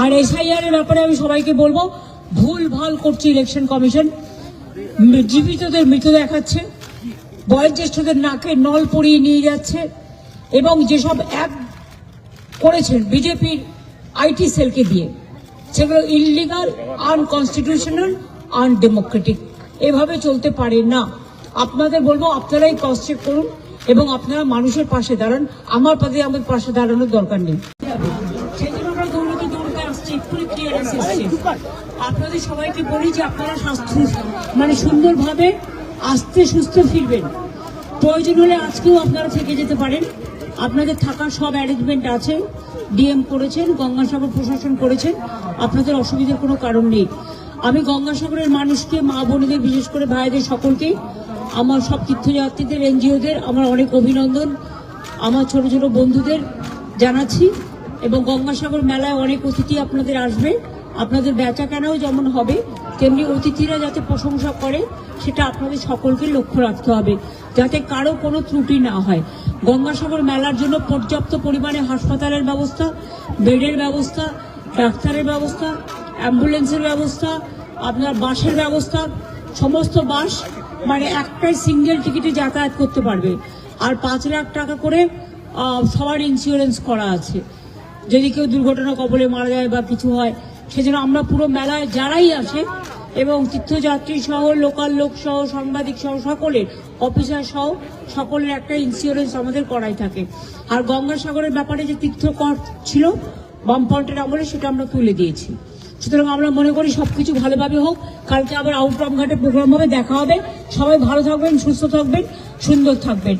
আর SIR এর ব্যাপারে আমি সবাইকে বলবো, ভুল ভাল করছে ইলেকশন কমিশন। জীবিতদের মৃত দেখাচ্ছে, বয়োজ্যেষ্ঠদের নাকে নল পরিয়ে নিয়ে যাচ্ছে, এবং যেসব অ্যাপ করেছেন বিজেপির আইটি সেলকে দিয়ে, সেগুলো ইললিগাল, আনকনস্টিটিউশনাল, আনডেমোক্রেটিক। এভাবে চলতে পারে না। আপনাদের বলবো, আপনারাই ক্রস চেক করুন এবং আপনারা মানুষের পাশে দাঁড়ান। আমার পাশে দাঁড়ানোর দরকার নেই। আপনাদের সবাইকে বলি যে আপনারা স্বাস্থ্য সুন্দরভাবে আস্তে সুস্থ ফিরবেন। প্রয়োজন হলে আজকেও আপনারা থেকে যেতে পারেন। আপনাদের থাকার সব অ্যারেঞ্জমেন্ট আছে, ডিএম করেছেন, গঙ্গাসাগর প্রশাসন করেছেন, আপনাদের অসুবিধার কোনো কারণ নেই। আমি গঙ্গাসাগরের মানুষকে, মা বোনেদের, বিশেষ করে ভাইদের সকলকে, আমার সব তীর্থযাত্রীদের, এনজিওদের আমার অনেক অভিনন্দন, আমার ছোট ছোট বন্ধুদের জানাচ্ছি। এবং গঙ্গাসাগর মেলায় অনেক অতিথি আপনাদের আসবে। আপনাদের বেচা কেনাও যেমন হবে, তেমনি অতিথিরা যাতে প্রশংসা করে সেটা আপনাদের সকলকে লক্ষ্য রাখতে হবে, যাতে কারো কোনো ত্রুটি না হয়। গঙ্গাসাগর মেলার জন্য পর্যাপ্ত পরিমাণে হাসপাতালের ব্যবস্থা, বেডের ব্যবস্থা, ডাক্তারের ব্যবস্থা, অ্যাম্বুলেন্সের ব্যবস্থা, আপনার বাসের ব্যবস্থা, সমস্ত বাস একটাই সিঙ্গেল টিকিটে যাতায়াত করতে পারবে। আর 5 লাখ টাকা করে সবার ইন্স্যুরেন্স করা আছে, যদি কেউ দুর্ঘটনা কবলে মারা যায় বা কিছু হয়, সেজন্য আমরা পুরো মেলায় যারাই আসে এবং তীর্থযাত্রী সহ, লোকাল লোক সহ, সাংবাদিক সহ, সকলের, অফিসার সহ সকলের একটা ইন্স্যুরেন্স আমাদের করাই থাকে। আর গঙ্গাসাগরের ব্যাপারে যে তীর্থকর ছিল বামফ্রন্টের আমলে, সেটা আমরা তুলে দিয়েছি। সুতরাং আমরা মনে করি সবকিছু ভালোভাবে হোক। কালকে আবার আউটরাম ঘাটে প্রোগ্রাম হবে, দেখা হবে। সবাই ভালো থাকবেন, সুস্থ থাকবেন, সুন্দর থাকবেন।